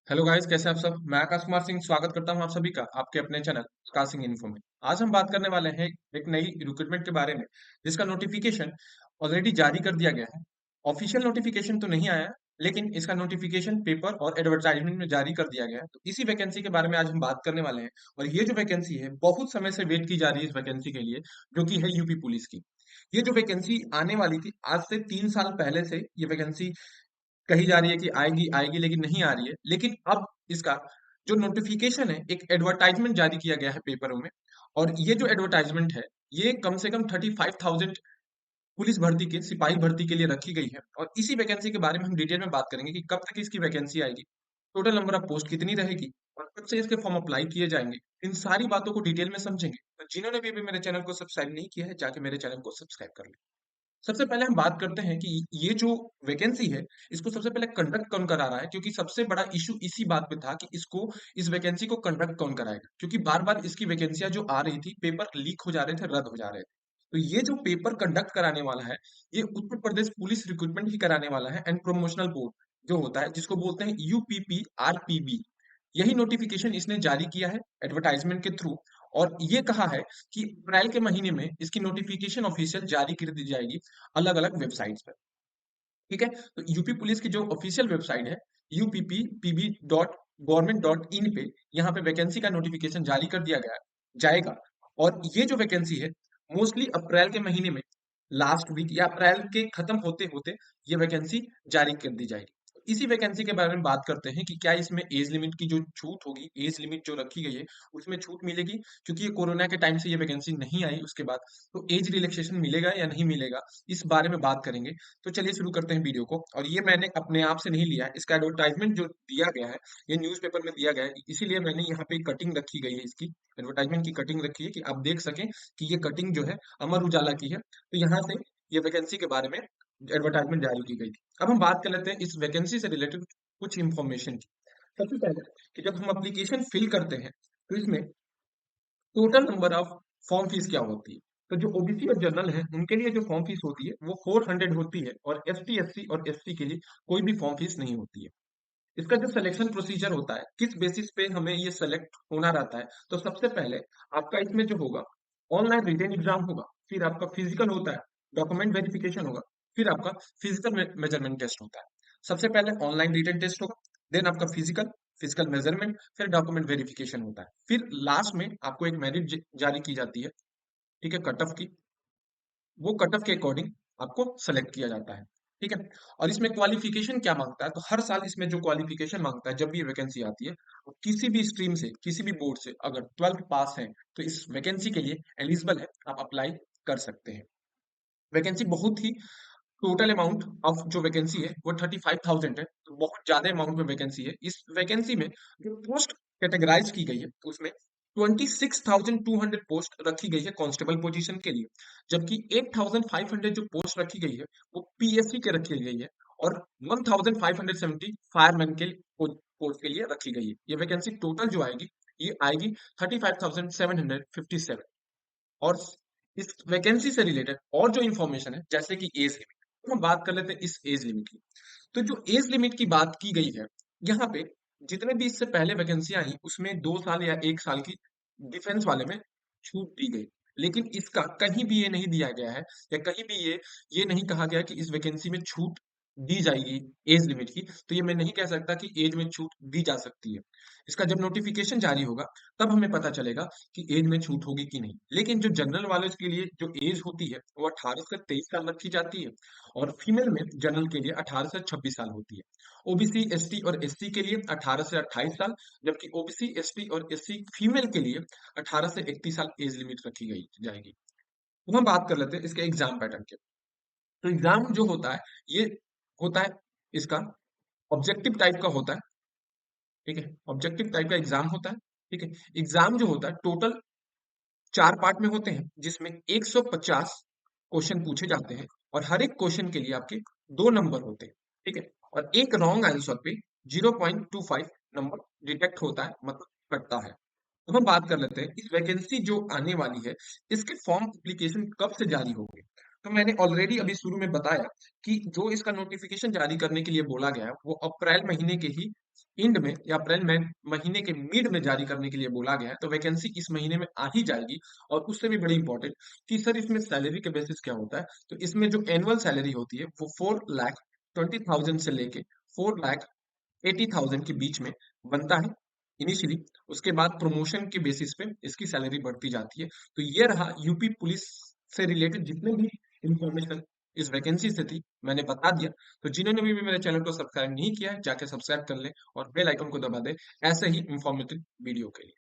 Hello guys, कैसे हैं आप सब। मैं आकाश कुमार सिंह स्वागत करता हूं आप सभी का आपके अपने चैनल आकाश सिंह इन्फो में। आज हम बात करने वाले हैं एक नई रिक्रूटमेंट के बारे में, जिसका नोटिफिकेशन ऑलरेडी जारी कर दिया गया है। ऑफिशियल नोटिफिकेशन तो नहीं आया, लेकिन इसका नोटिफिकेशन पेपर और एडवर्टाइजमेंट में जारी कर दिया गया है। तो इसी वैकेंसी के बारे में आज हम बात करने वाले हैं। और ये जो वैकेंसी है, बहुत समय से वेट की जा रही है इस वैकेंसी के लिए, जो कि है यूपी पुलिस की। ये जो वैकेंसी आने वाली थी, आज से 3 साल पहले से ये वैकेंसी कही जा रही है कि आएगी आएगी, लेकिन नहीं आ रही है। लेकिन अब इसका जो नोटिफिकेशन है, एक एडवर्टाइजमेंट जारी किया गया है पेपरों में। और ये जो एडवर्टाइजमेंट है, ये कम से कम 35,000 पुलिस भर्ती के सिपाही भर्ती के लिए रखी गई है। और इसी वैकेंसी के बारे में हम डिटेल में बात करेंगे कि कब तक इसकी वैकेंसी आएगी, टोटल नंबर ऑफ पोस्ट कितनी रहेगी, और कब से इसके फॉर्म अप्लाई किए जाएंगे। इन सारी बातों को डिटेल में समझेंगे। तो जिन्होंने भी अभी मेरे चैनल को सब्सक्राइब नहीं किया है, जाके मेरे चैनल को सब्सक्राइब कर लें। सबसे पहले हम बात करते हैं कि ये जो वैकेंसी है, इसको सबसे पहले कंडक्ट कौन करा रहा है, क्योंकि सबसे बड़ा इशू इसी बात पे था कि इसको इस वैकेंसी को कंडक्ट कौन कराएगा। क्योंकि बार बार इसकी वैकेंसियां जो आ रही थी, पेपर लीक हो जा रहे थे, रद्द हो जा रहे थे। तो ये जो पेपर कंडक्ट कराने वाला है, ये उत्तर प्रदेश पुलिस रिक्रूटमेंट ही कराने वाला है, एंड प्रमोशनल बोर्ड जो होता है, जिसको बोलते हैं यूपीपी आरपीबी। यही नोटिफिकेशन इसने जारी किया है एडवर्टाइजमेंट के थ्रू। और ये कहा है कि अप्रैल के महीने में इसकी नोटिफिकेशन ऑफिशियल जारी कर दी जाएगी अलग अलग वेबसाइट्स पर। ठीक है, तो यूपी पुलिस की जो ऑफिशियल वेबसाइट है, UPPPB.Government.in पे, यहाँ पे वैकेंसी का नोटिफिकेशन जारी कर दिया गया जाएगा। और ये जो वैकेंसी है, मोस्टली अप्रैल के महीने में, लास्ट वीक या अप्रैल के खत्म होते होते ये वैकेंसी जारी कर दी जाएगी। इसी वैकेंसी के बारे में बात करते हैं कि क्या इसमें एज लिमिट की जो छूट होगी, एज लिमिट जो रखी गई है, उसमें छूट मिलेगी। क्योंकि ये कोरोना के टाइम से ये वैकेंसी नहीं आई, उसके बाद तो एज रिलैक्सेशन मिलेगा या नहीं मिलेगा, इस बारे में बात करेंगे। तो चलिए शुरू करते हैं वीडियो को। और ये मैंने अपने आप से नहीं लिया है, इसका एडवर्टाइजमेंट जो दिया गया है, ये न्यूज़पेपर में दिया गया है, इसीलिए मैंने यहाँ पे कटिंग रखी गई है, इसकी एडवर्टाइजमेंट की कटिंग रखी है कि आप देख सकें कि ये कटिंग जो है अमर उजाला की है। तो यहाँ से ये वैकेंसी के बारे में एडवर्टाइजमेंट जारी की गई थी। अब हम बात कर लेते हैं इस वैकेंसी से रिलेटेड कुछ इंफॉर्मेशन की। सबसे पहले कि जब हम एप्लीकेशन फिल करते हैं, तो इसमें total number of form fees क्या होती है। तो जो ओबीसी और जनरल है, उनके लिए जो फॉर्म फीस होती है वो 400 होती है, और एसटी एससी और एससी के लिए कोई भी फॉर्म फीस नहीं होती है। इसका जो सिलेक्शन प्रोसीजर होता है, किस बेसिस पे हमें ये सेलेक्ट होना रहता है, तो सबसे पहले आपका इसमें जो होगा, ऑनलाइन रिटेन एग्जाम होगा, फिर आपका फिजिकल होता है, डॉक्यूमेंट वेरिफिकेशन होगा, फिर आपका फिजिकल मेजरमेंट टेस्ट होता है। सबसे पहले ऑनलाइन रिटेन टेस्ट होगा, देन आपका फिजिकल, फिजिकल मेजरमेंट, फिर डॉक्यूमेंट वेरिफिकेशन होता है। फिर लास्ट में आपको एक मेरिट जारी की जाती है, ठीक है, कट ऑफ की। वो कट ऑफ के अकॉर्डिंग आपको सेलेक्ट किया जाता है। ठीक है, और इसमें क्वालिफिकेशन क्या मांगता है, तो हर साल इसमें जो क्वालिफिकेशन मांगता है, जब भी ये वैकेंसी आती है, वो किसी भी स्ट्रीम से, किसी भी बोर्ड से अगर 12th पास है, तो इस वैकेंसी के लिए एलिजिबल है, आप अप्लाई कर सकते हैं। वैकेंसी बहुत ही, टोटल अमाउंट ऑफ जो वैकेंसी है वो 35,000 है, तो बहुत ज्यादा अमाउंट में वैकेंसी है। इस वैकेंसी में जो पोस्ट कैटेगराइज की गई है, उसमें 26,200 पोस्ट रखी गई है कांस्टेबल पोजीशन के लिए, जबकि 8,500 जो पोस्ट रखी गई है वो पीएससी के रखी गई है, और 1,570 फायरमैन के पोस्ट के लिए रखी गई है। ये वैकेंसी टोटल जो आएगी, ये आएगी 35,757। और इस वैकेंसी से रिलेटेड और जो इंफॉर्मेशन है, जैसे कि एज लिमिट, तो हम बात कर लेते हैं इस एज लिमिट की। तो जो एज लिमिट की बात की गई है, यहाँ पे जितने भी इससे पहले वैकेंसी आई, उसमें 2 साल या 1 साल की डिफेंस वाले में छूट दी गई। लेकिन इसका कहीं भी ये नहीं दिया गया है, या कहीं भी ये नहीं कहा गया कि इस वैकेंसी में छूट दी जाएगी एज लिमिट की। तो ये मैं नहीं कह सकता कि एज में छूट दी जा सकती है। इसका जब नोटिफिकेशन जारी होगा, तब हमें पता चलेगा कि एज में छूट होगी कि नहीं। लेकिन जो जनरल वालों के लिए जो एज होती है, वो 18 से 23 साल रखी जाती है, और फीमेल में जनरल के लिए 18 से 26 साल होती है। ओबीसी एसटी और एससी के लिए 18 से 28 साल, जबकि ओबीसी एसटी और एससी फीमेल के लिए 18 से 31 साल एज लिमिट रखी गई जाएगी। अब हम बात कर लेते हैं इसके एग्जाम पैटर्न के। तो एग्जाम जो होता है, ये होता है इसका ऑब्जेक्टिव टाइप का होता है। ठीक है, ऑब्जेक्टिव टाइप का एग्जाम होता है। ठीक है, एग्जाम जो होता है टोटल 4 पार्ट में होते हैं, जिसमें 150 क्वेश्चन पूछे जाते हैं, और हर एक क्वेश्चन के लिए आपके 2 नंबर होते हैं। ठीक है, और एक रॉन्ग आंसर पे 0.25 नंबर डिडक्ट होता है, मतलब कटता है। अब हम बात कर लेते हैं इस वैकेंसी जो आने वाली है, इसके फॉर्म एप्लीकेशन कब से जारी होंगे। तो मैंने ऑलरेडी अभी शुरू में बताया कि जो इसका नोटिफिकेशन जारी करने के लिए बोला गया है, वो अप्रैल महीने के ही एंड में या अप्रैल में महीने के मिड में जारी करने के लिए बोला गया है, तो वैकेंसी इस महीने में आ ही जाएगी। और उससे भी बड़ी इंपॉर्टेंट कि सर इसमें सैलरी के बेसिस क्या होता है, तो इसमें जो एनुअल सैलरी होती है वो 4,20,000 से लेके 4,80,000 के बीच में बनता है इनिशियली। उसके बाद प्रमोशन के बेसिस पे इसकी सैलरी बढ़ती जाती है। तो ये रहा यूपी पुलिस से रिलेटेड जितने भी इंफॉर्मेशन इस वैकेंसी से थी, मैंने बता दिया। तो जिन्होंने भी मेरे चैनल को सब्सक्राइब नहीं किया है, जाके सब्सक्राइब कर ले और बेल आइकन को दबा दे ऐसे ही इंफॉर्मेटिव वीडियो के लिए।